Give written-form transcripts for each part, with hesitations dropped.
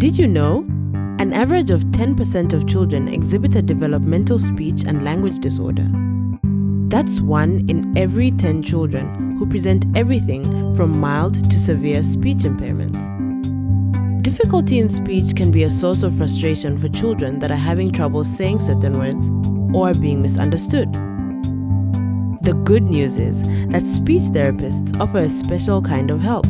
Did you know? An average of 10% of children exhibit a developmental speech and language disorder. That's 1 in every 10 children who present everything from mild to severe speech impairments. Difficulty in speech can be a source of frustration for children that are having trouble saying certain words or are being misunderstood. The good news is that speech therapists offer a special kind of help.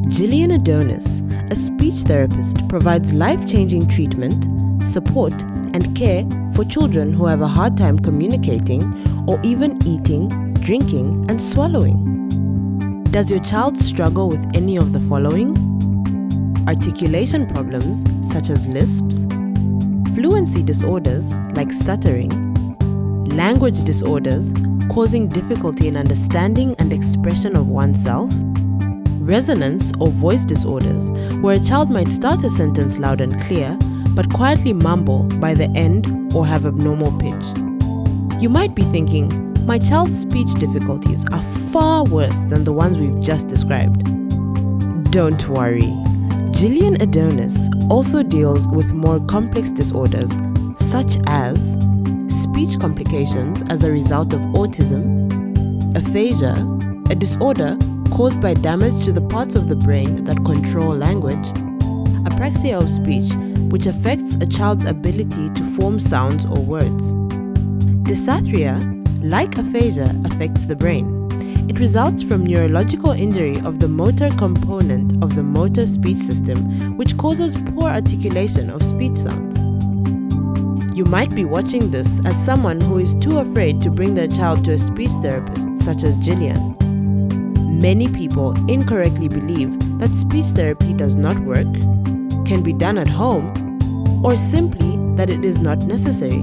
Gillian Adonis, a speech therapist, provides life-changing treatment, support, and care for children who have a hard time communicating or even eating, drinking, and swallowing. Does your child struggle with any of the following? Articulation problems such as lisps, fluency disorders like stuttering, language disorders causing difficulty in understanding and expression of oneself, resonance or voice disorders where a child might start a sentence loud and clear but quietly mumble by the end or have abnormal pitch. You might be thinking, my child's speech difficulties are far worse than the ones we've just described. Don't worry. Gillian Adonis also deals with more complex disorders such as speech complications as a result of autism, aphasia, a disorder caused by damage to the parts of the brain that control language, apraxia of speech, which affects a child's ability to form sounds or words. Dysarthria, like aphasia, affects the brain. It results from neurological injury of the motor component of the motor speech system, which causes poor articulation of speech sounds. You might be watching this as someone who is too afraid to bring their child to a speech therapist, such as Gillian. Many people incorrectly believe that speech therapy does not work, can be done at home, or simply that it is not necessary.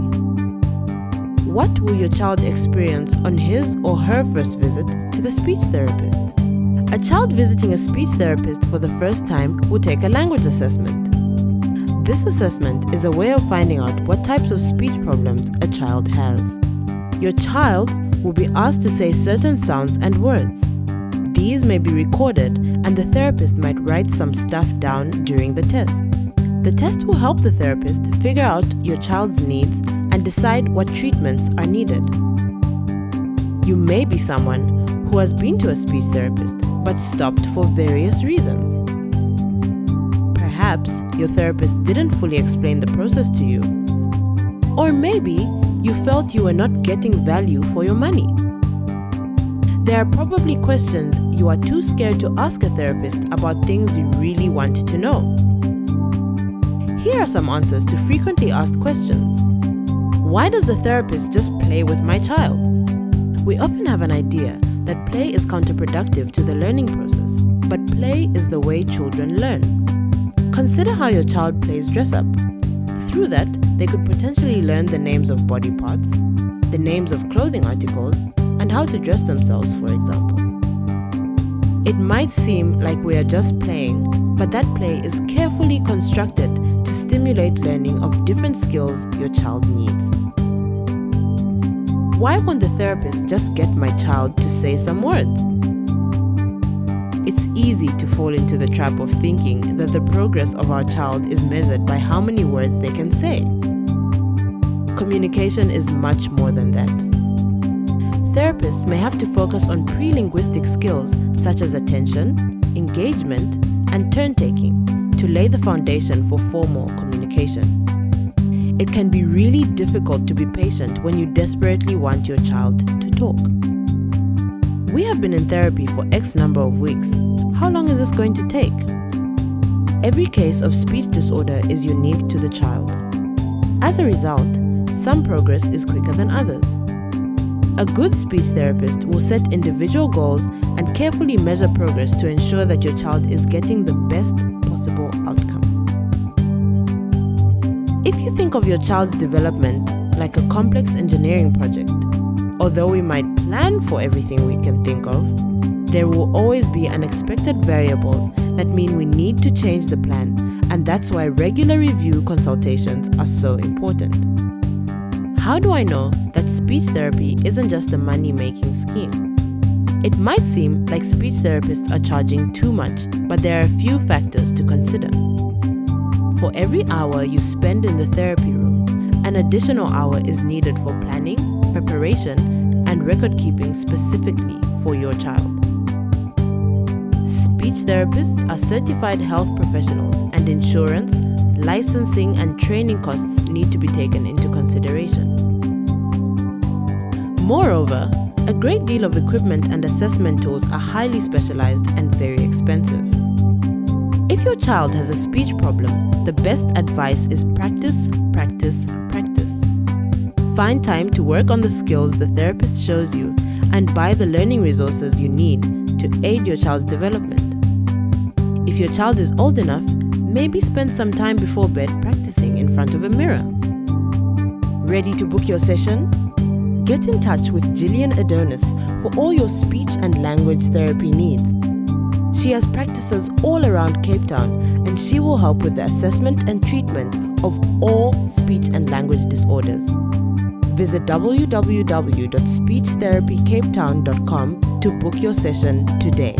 What will your child experience on his or her first visit to the speech therapist? A child visiting a speech therapist for the first time will take a language assessment. This assessment is a way of finding out what types of speech problems a child has. Your child will be asked to say certain sounds and words. These may be recorded and the therapist might write some stuff down during the test. The test will help the therapist figure out your child's needs and decide what treatments are needed. You may be someone who has been to a speech therapist but stopped for various reasons. Perhaps your therapist didn't fully explain the process to you. Or maybe you felt you were not getting value for your money. There are probably questions you are too scared to ask a therapist about things you really want to know. Here are some answers to frequently asked questions. Why does the therapist just play with my child? We often have an idea that play is counterproductive to the learning process, but play is the way children learn. Consider how your child plays dress up. Through that, they could potentially learn the names of body parts, the names of clothing articles, and how to dress themselves, for example. It might seem like we are just playing, but that play is carefully constructed to stimulate learning of different skills your child needs. Why won't the therapist just get my child to say some words? It's easy to fall into the trap of thinking that the progress of our child is measured by how many words they can say. Communication is much more than that. Therapists may have to focus on pre-linguistic skills such as attention, engagement, and turn-taking to lay the foundation for formal communication. It can be really difficult to be patient when you desperately want your child to talk. We have been in therapy for X number of weeks. How long is this going to take? Every case of speech disorder is unique to the child. As a result, some progress is quicker than others. A good speech therapist will set individual goals and carefully measure progress to ensure that your child is getting the best possible outcome. If you think of your child's development like a complex engineering project, although we might plan for everything we can think of, there will always be unexpected variables that mean we need to change the plan, and that's why regular review consultations are so important. How do I know that speech therapy isn't just a money-making scheme? It might seem like speech therapists are charging too much, but there are a few factors to consider. For every hour you spend in the therapy room, an additional hour is needed for planning, preparation, and record keeping specifically for your child. Speech therapists are certified health professionals, and insurance, licensing, and training costs need to be taken into consideration. Moreover, a great deal of equipment and assessment tools are highly specialized and very expensive. If your child has a speech problem, the best advice is practice, practice, practice. Find time to work on the skills the therapist shows you and buy the learning resources you need to aid your child's development. If your child is old enough, maybe spend some time before bed practicing in front of a mirror. Ready to book your session? Get in touch with Gillian Adonis for all your speech and language therapy needs. She has practices all around Cape Town, and she will help with the assessment and treatment of all speech and language disorders. Visit www.speechtherapycapetown.com to book your session today.